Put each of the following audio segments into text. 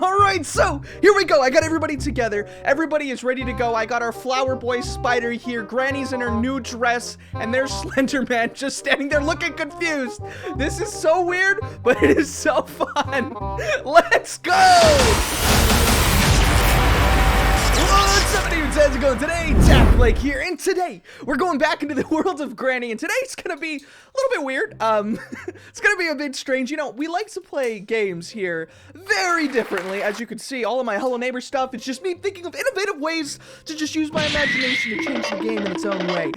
All right, so here we go. I got everybody together. Everybody is ready to go. I got our flower boy spider here. Granny's in her new dress, and there's Slenderman just standing there looking confused. This is so weird, but it is so fun. Let's go! What's up, dudes? How's it going? Today, dakblake here, and today we're going back into the world of Granny, and today's gonna be a little bit weird. It's gonna be a bit strange. You know, we like to play games here very differently. As you can see, all of my Hello Neighbor stuff, it's just me thinking of innovative ways to just use my imagination to change the game in its own way.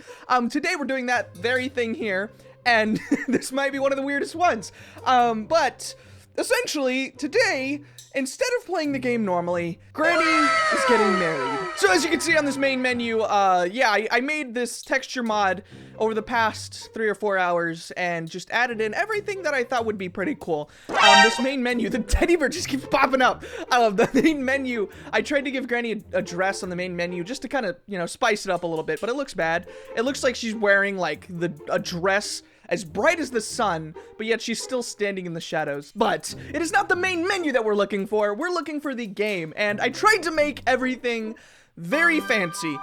Today we're doing that very thing here, and this might be one of the weirdest ones. But essentially, today, instead of playing the game normally, Granny is getting married. So as you can see on this main menu, I made this texture mod over the past 3 or 4 hours and just added in everything that I thought would be pretty cool. This main menu, the teddy bear just keeps popping up. The main menu, I tried to give Granny a dress on the main menu just to kind of, you know, spice it up a little bit, but it looks bad. It looks like she's wearing like a dress as bright as the sun, but yet she's still standing in the shadows. But it is not the main menu that we're looking for. We're looking for the game, and I tried to make everything very fancy.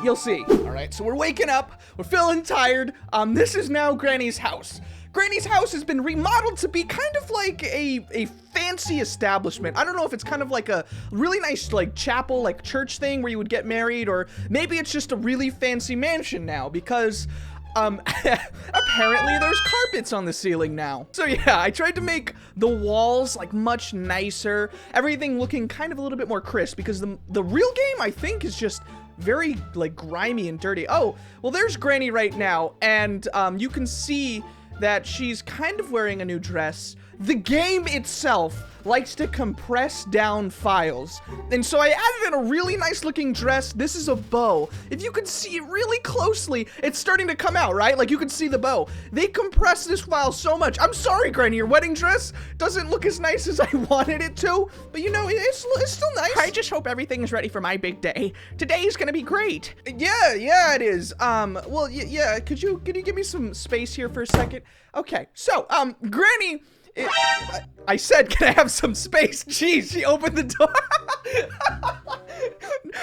You'll see. All right, so we're waking up. We're feeling tired. This is now Granny's house. Granny's house has been remodeled to be kind of like a fancy establishment. I don't know if it's kind of like a really nice like chapel, like church thing where you would get married, or maybe it's just a really fancy mansion now because apparently there's carpets on the ceiling now. So yeah, I tried to make the walls like much nicer, everything looking kind of a little bit more crisp, because the real game, I think, is just very like grimy and dirty. Oh, well, there's Granny right now, and you can see that she's kind of wearing a new dress. The game itself likes to compress down files, and so I added in a really nice looking dress. This is a bow. If you can see it really closely, it's starting to come out, right? Like you can see the bow. They compressed this file so much. I'm sorry, Granny, your wedding dress doesn't look as nice as I wanted it to, but you know, it's still nice. I just hope everything is ready for my big day. Today's gonna be great. Yeah, it is. Well, yeah, could you give me some space here for a second? Okay, so, Granny, I said, can I have some space? Jeez, she opened the door.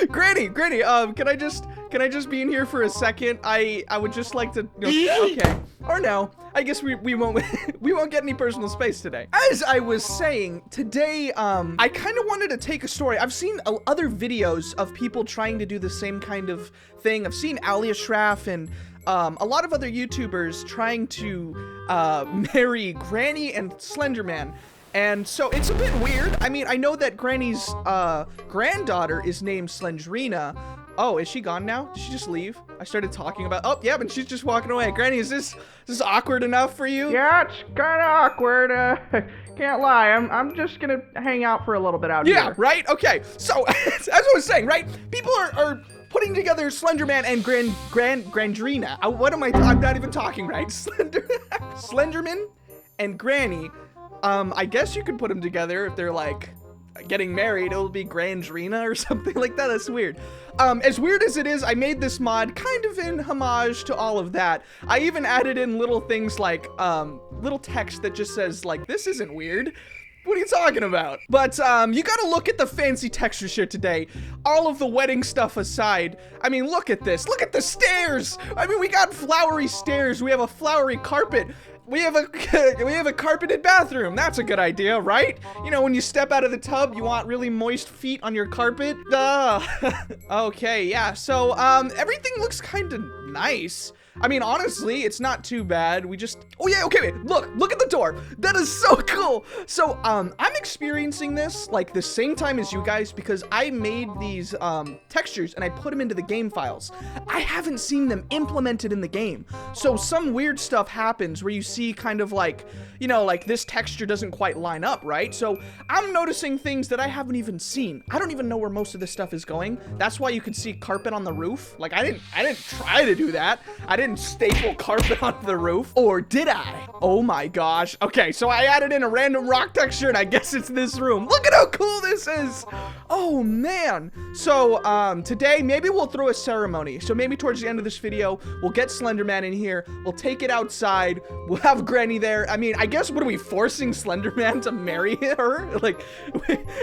Granny, can I just be in here for a second? I would just like to, okay. Or no, I guess we won't, we won't get any personal space today. As I was saying, today, I kind of wanted to take a story. I've seen other videos of people trying to do the same kind of thing. I've seen Alia Schraff and a lot of other YouTubers trying to marry Granny and Slenderman. And so it's a bit weird. I mean, I know that Granny's granddaughter is named Slendrina. Oh, is she gone now? Did she just leave? I started talking about, oh yeah, but she's just walking away. Granny, is this awkward enough for you? Yeah, it's kind of awkward. Can't lie. I'm just gonna hang out for a little bit out here. Yeah, right? Okay. So as I was saying, right? People are putting together Slenderman and Grandrina. What am I'm not even talking right. Slenderman and Granny. I guess you could put them together if they're like getting married. It'll be Grandrina or something like that. That's weird. As weird as it is, I made this mod kind of in homage to all of that. I even added in little things like little text that just says like, this isn't weird. What are you talking about? But you gotta look at the fancy textures here today. All of the wedding stuff aside, I mean, look at this. Look at the stairs. I mean, we got flowery stairs. We have a flowery carpet. We have a carpeted bathroom. That's a good idea, right? You know, when you step out of the tub, you want really moist feet on your carpet. Okay, yeah. So everything looks kind of nice. I mean, honestly, it's not too bad. We just, oh yeah, okay, wait, look at the door. That is so cool. So, I'm experiencing this like the same time as you guys because I made these textures and I put them into the game files. I haven't seen them implemented in the game. So some weird stuff happens where you see kind of like, you know, like this texture doesn't quite line up, right? So I'm noticing things that I haven't even seen. I don't even know where most of this stuff is going. That's why you could see carpet on the roof. Like I didn't try to do that. I didn't didn't staple carpet onto the roof. Or did I? Oh my gosh. Okay, so I added in a random rock texture, and I guess it's this room. Look at how cool this is. Oh man. So today maybe we'll throw a ceremony. So maybe towards the end of this video, we'll get Slenderman in here. We'll take it outside. We'll have Granny there. I mean, I guess, what are we, forcing Slenderman to marry her? Like,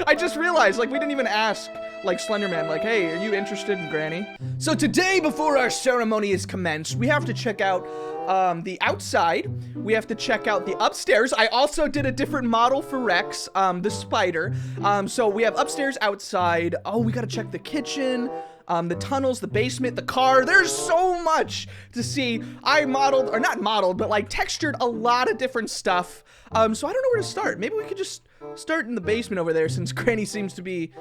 I just realized, like, we didn't even ask, like, Slenderman, like, hey, are you interested in Granny? So today, before our ceremony is commenced, we have to check out the outside. We have to check out the upstairs. I also did a different model for Rex, the spider. So we have upstairs, outside. Oh, we gotta check the kitchen, the tunnels, the basement, the car. There's so much to see. I modeled, or not modeled, but like textured a lot of different stuff. So I don't know where to start. Maybe we could just start in the basement over there, since Granny seems to be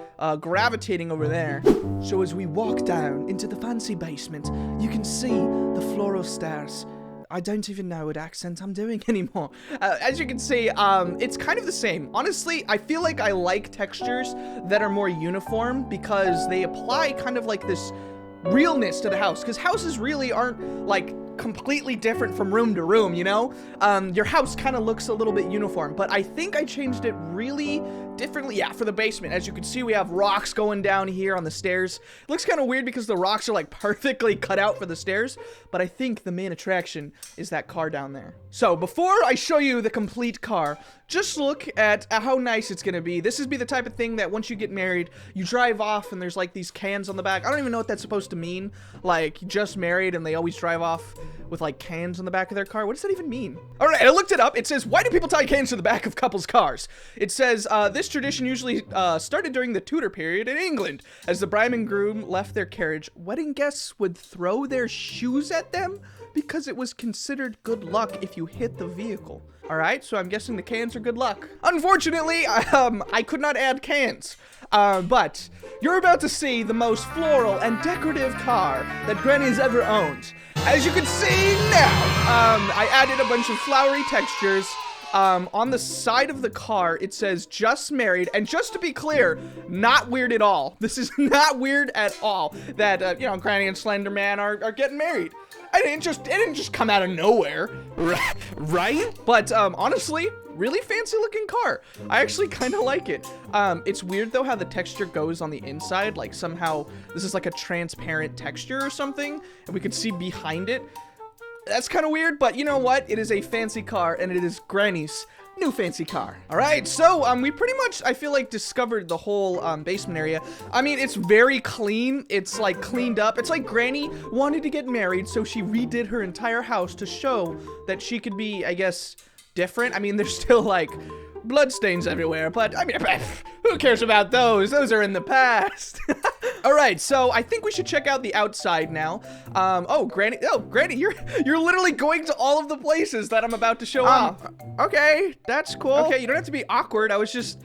gravitating over there. So as we walk down into the fancy basement, you can see the floral stairs. I don't even know what accent I'm doing anymore. As you can see, it's kind of the same. Honestly, I feel like I like textures that are more uniform because they apply kind of like this realness to the house, because houses really aren't like completely different from room to room, you know? Your house kind of looks a little bit uniform, but I think I changed it really differently. Yeah, for the basement, as you can see, we have rocks going down here on the stairs. It looks kind of weird because the rocks are like perfectly cut out for the stairs, but I think the main attraction is that car down there. So before I show you the complete car, just look at how nice it's gonna be. This is the type of thing that once you get married, you drive off and there's like these cans on the back. I don't even know what that's supposed to mean. Like, just married and they always drive off with like cans on the back of their car. What does that even mean? All right, I looked it up. It says, why do people tie cans to the back of couples' cars? It says, this tradition usually started during the Tudor period in England. As the bride and groom left their carriage, wedding guests would throw their shoes at them because it was considered good luck if you hit the vehicle. All right, so I'm guessing the cans are good luck. Unfortunately, I could not add cans. But you're about to see the most floral and decorative car that Granny's ever owned. As you can see now, I added a bunch of flowery textures. On the side of the car, it says just married, and just to be clear, not weird at all. This is not weird at all that, you know, Granny and Slenderman are getting married. It didn't just come out of nowhere, right? But, honestly, really fancy looking car. I actually kind of like it. It's weird though how the texture goes on the inside, like somehow this is like a transparent texture or something, and we can see behind it. That's kind of weird, but you know what? It is a fancy car, and it is Granny's new fancy car. All right, so we pretty much, I feel like, discovered the whole basement area. I mean, it's very clean. It's like cleaned up. It's like Granny wanted to get married, so she redid her entire house to show that she could be, I guess, different. I mean, there's still like bloodstains everywhere, but I mean, who cares about those? Those are in the past. All right, so I think we should check out the outside now. Oh, Granny, you're literally going to all of the places that I'm about to show off. Okay, that's cool. Okay, you don't have to be awkward. I was just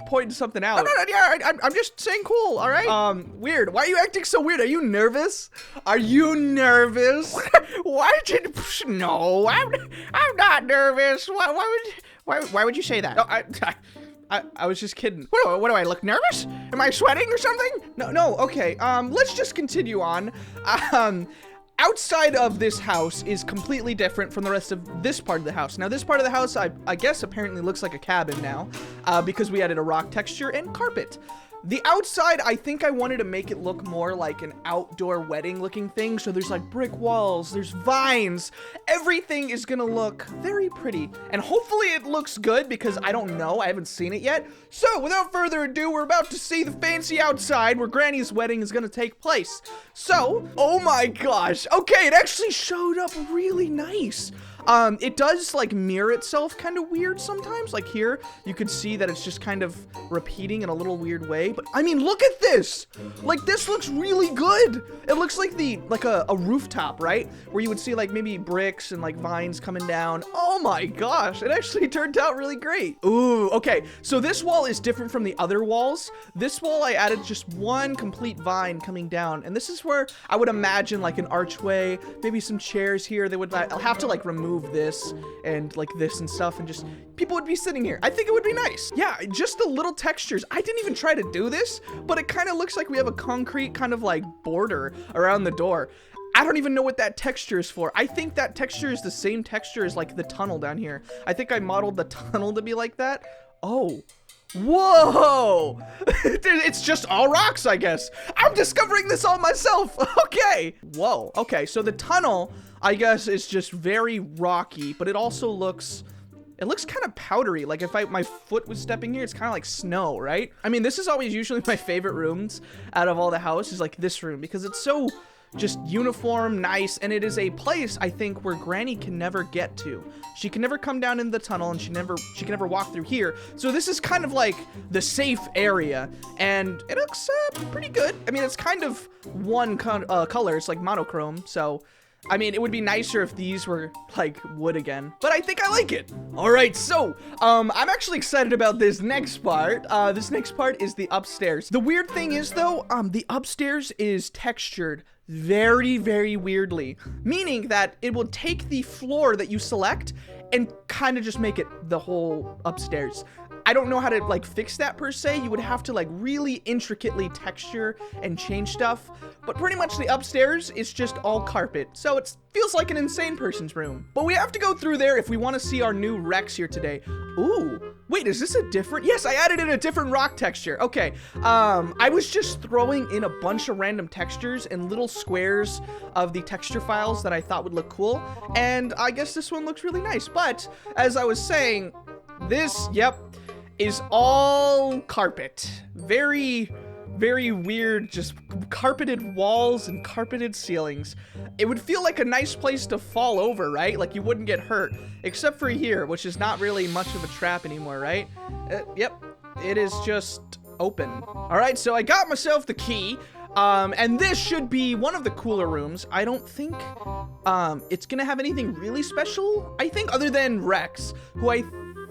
pointing something out. No, yeah, I'm just saying cool, all right? Weird. Why are you acting so weird? Are you nervous? Are you nervous? Why did you, no, I'm not nervous. Why would you say that? No, I was just kidding. What do I look nervous? Am I sweating or something? No, okay. Let's just continue on. Outside of this house is completely different from the rest of this part of the house. Now, this part of the house, I guess, apparently looks like a cabin now, because we added a rock texture and carpet. The outside, I think I wanted to make it look more like an outdoor wedding looking thing. So there's like brick walls, there's vines. Everything is gonna look very pretty. And hopefully it looks good because I don't know, I haven't seen it yet. So without further ado, we're about to see the fancy outside where Granny's wedding is gonna take place. So, oh my gosh. Okay, it actually showed up really nice. It does like mirror itself kind of weird sometimes. Like here, you could see that it's just kind of repeating in a little weird way. But I mean, look at this. Like this looks really good. It looks like a rooftop, right? Where you would see like maybe bricks and like vines coming down. Oh my gosh, it actually turned out really great. Ooh, okay. So this wall is different from the other walls. This wall, I added just one complete vine coming down. And this is where I would imagine like an archway, maybe some chairs here. They would have to like remove this and like this and stuff, and just people would be sitting here. I think it would be nice. Yeah, just the little textures. I didn't even try to do this, but it kind of looks like we have a concrete kind of like border around the door. I don't even know what that texture is for. I think that texture is the same texture as like the tunnel down here. I think I modeled the tunnel to be like that. Oh. Whoa! Dude, it's just all rocks, I guess. I'm discovering this all myself. Okay. Whoa. Okay, so the tunnel, I guess, is just very rocky, but it also looks... It looks kind of powdery. Like if my foot was stepping here, it's kind of like snow, right? I mean, this is always usually my favorite rooms out of all the houses, like this room, because it's so just uniform, nice, and it is a place, I think, where Granny can never get to. She can never come down in the tunnel, and she can never walk through here. So this is kind of like the safe area, and it looks pretty good. I mean, it's kind of one color. It's like monochrome, so... I mean, it would be nicer if these were, like, wood again. But I think I like it. All right, so, I'm actually excited about this next part. This next part is the upstairs. The weird thing is, though, the upstairs is textured very, very weirdly. Meaning that it will take the floor that you select and kind of just make it the whole upstairs. I don't know how to like fix that per se. You would have to like really intricately texture and change stuff. But pretty much the upstairs is just all carpet. So it feels like an insane person's room. But we have to go through there if we want to see our new Rex here today. Ooh, wait, is this a different? Yes, I added in a different rock texture. Okay, I was just throwing in a bunch of random textures and little squares of the texture files that I thought would look cool. And I guess this one looks really nice. But as I was saying, this, yep, is all carpet. Very, very weird, just carpeted walls and carpeted ceilings. It would feel like a nice place to fall over, right? Like you wouldn't get hurt, except for here, which is not really much of a trap anymore, right? Yep, it is just open. All right, so I got myself the key. And this should be one of the cooler rooms. I don't think, it's gonna have anything really special, I think, other than Rex, who I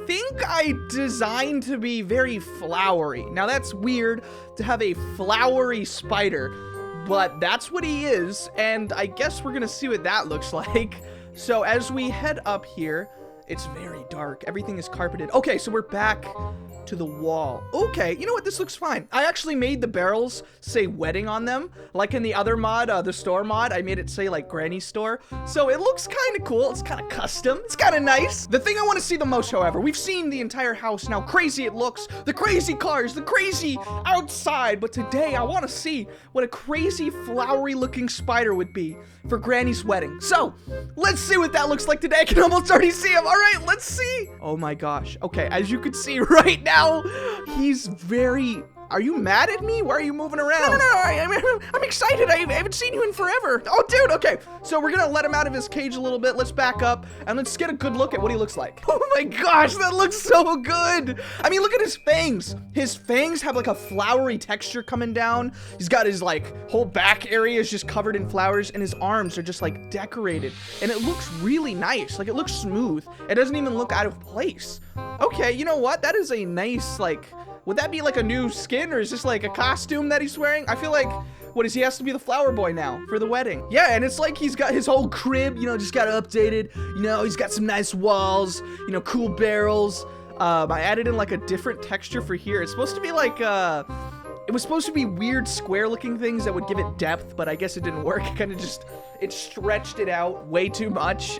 think I designed to be very flowery. Now that's weird to have a flowery spider, but that's what he is, and I guess we're gonna see what that looks like. So as we head up here, it's very dark. Everything is carpeted. Okay, so we're back to the wall. Okay, you know what? This looks fine. I actually made the barrels say wedding on them. Like in the other mod, the store mod, I made it say like Granny store. So it looks kind of cool. It's kind of custom. It's kind of nice. The thing I want to see the most, however, we've seen the entire house, now crazy it looks, the crazy cars, the crazy outside. But today I want to see what a crazy flowery looking spider would be for Granny's wedding. So let's see what that looks like today. I can almost already see him. All right, let's see. Oh my gosh. Okay, as you can see right now, he's very... Are you mad at me? Why are you moving around? No, I'm excited. I haven't seen you in forever. Oh, dude, okay. So we're gonna let him out of his cage a little bit. Let's back up and let's get a good look at what he looks like. Oh my gosh, that looks so good. I mean, look at his fangs. His fangs have like a flowery texture coming down. He's got his like whole back area is just covered in flowers and his arms are just like decorated. And it looks really nice. Like it looks smooth. It doesn't even look out of place. Okay, you know what? That is a nice like... Would that be like a new skin or is this like a costume that he's wearing? I feel like, what is he has to be the flower boy now for the wedding. Yeah, and it's like he's got his whole crib, you know, just got updated. You know, he's got some nice walls, you know, cool barrels. I added in like a different texture for here. It's supposed to be like, it was supposed to be weird square looking things that would give it depth, but I guess it didn't work. It kind of just, it stretched it out way too much.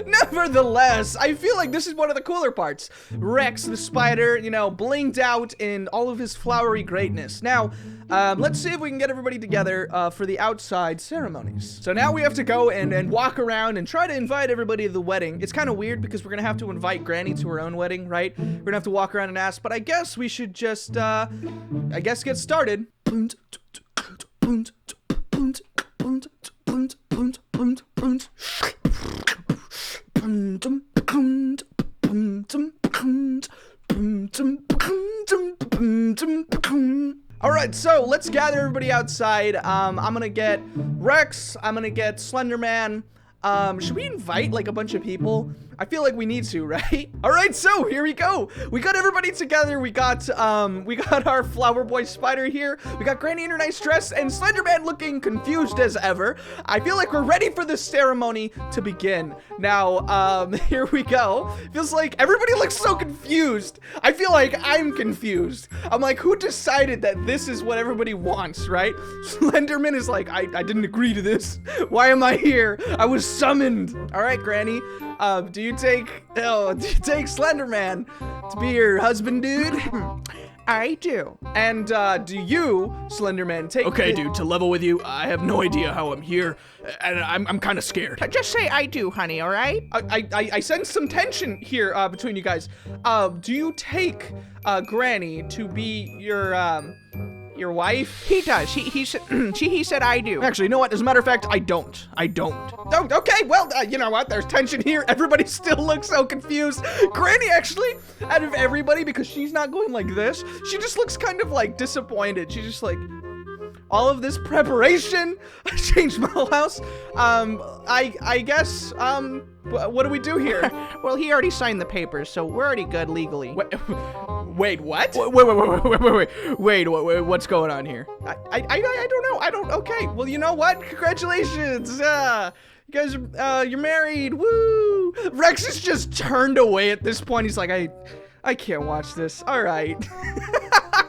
Nevertheless, I feel like this is one of the cooler parts. Rex, the spider, you know, blinged out in all of his flowery greatness. Now, let's see if we can get everybody together for the outside ceremonies. So now we have to go and walk around and try to invite everybody to the wedding. It's kind of weird because we're gonna have to invite Granny to her own wedding, right? We're gonna have to walk around and ask, but I guess we should just, I guess get started. All right, so let's gather everybody outside. I'm gonna get Rex. I'm gonna get Slenderman. Should we invite like a bunch of people? I feel like we need to, right? All right, so here we go. We got everybody together. We got our flower boy spider here. We got Granny in her nice dress and Slenderman looking confused as ever. I feel like we're ready for this ceremony to begin. Now, here we go. Feels like everybody looks so confused. I feel like I'm confused. I'm like, who decided that this is what everybody wants, right? Slenderman is like, I didn't agree to this. Why am I here? I was summoned. All right, Granny. Do you take Slenderman to be your husband, dude? I do. And do you, Slenderman, take? Okay, dude. To level with you, I have no idea how I'm here, and I'm kind of scared. Just say I do, honey, all right? I sense some tension here between you guys. Do you take Granny to be your wife? He does. He said I do. Actually, you know what? As a matter of fact, I don't. Oh, okay, well, you know what? There's tension here. Everybody still looks so confused. Granny, actually, out of everybody, because she's not going like this, she just looks kind of like disappointed. She's just like, all of this preparation, I changed my whole house. I guess, what do we do here? Well, he already signed the papers, so we're already good legally. Wait, what? Wait, what's going on here? I don't know. Okay, well, you know what? Congratulations. You guys are, you're married. Woo! Rex is just turned away at this point. He's like, I can't watch this. All right.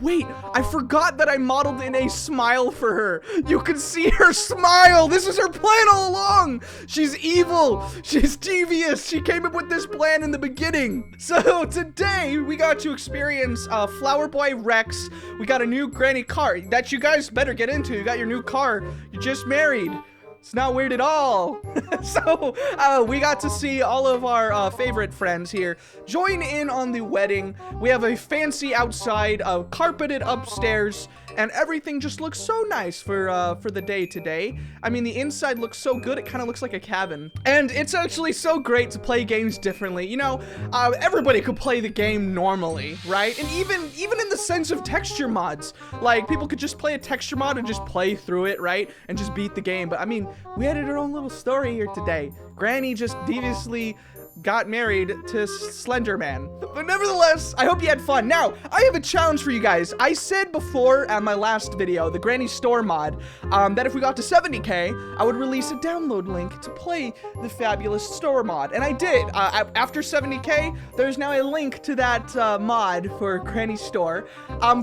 Wait, I forgot that I modeled in a smile for her. You can see her smile. This is her plan all along. She's evil. She's devious. She came up with this plan in the beginning. So today we got to experience Flower Boy Rex. We got a new Granny car that you guys better get into. You got your new car. You just married. It's not weird at all. So we got to see all of our favorite friends here join in on the wedding. We have a fancy outside, carpeted upstairs, and everything just looks so nice for the day today. I mean, the inside looks so good, it kind of looks like a cabin. And it's actually so great to play games differently. You know, everybody could play the game normally, right? And even in the sense of texture mods, like people could just play a texture mod and just play through it, right? And just beat the game. But I mean, we added our own little story here today. Granny just deviously got married to Slenderman. But nevertheless, I hope you had fun. Now, I have a challenge for you guys. I said before at my last video, the Granny Store mod, that if we got to 70K, I would release a download link to play the fabulous store mod. And I did. After 70K, there's now a link to that mod for Granny Store.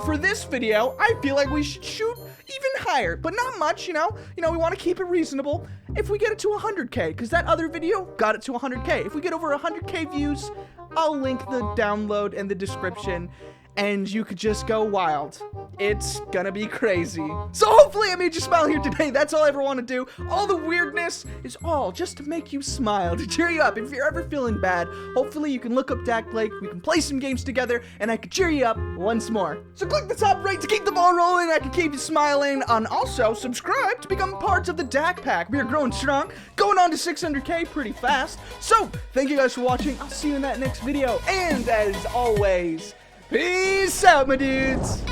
For this video, I feel like we should shoot even higher, but not much, you know, we want to keep it reasonable. If we get it to 100K, because that other video got it to 100K. If we get over 100K views, I'll link the download in the description, and you could just go wild. It's gonna be crazy. So hopefully I made you smile here today. That's all I ever want to do. All the weirdness is all just to make you smile, to cheer you up. If you're ever feeling bad, hopefully you can look up dakblake, we can play some games together, and I can cheer you up once more. So click the top right to keep the ball rolling. I can keep you smiling. And also subscribe to become part of the Dak Pack. We are growing strong, going on to 600K pretty fast. So thank you guys for watching. I'll see you in that next video. And as always, peace out, my dudes.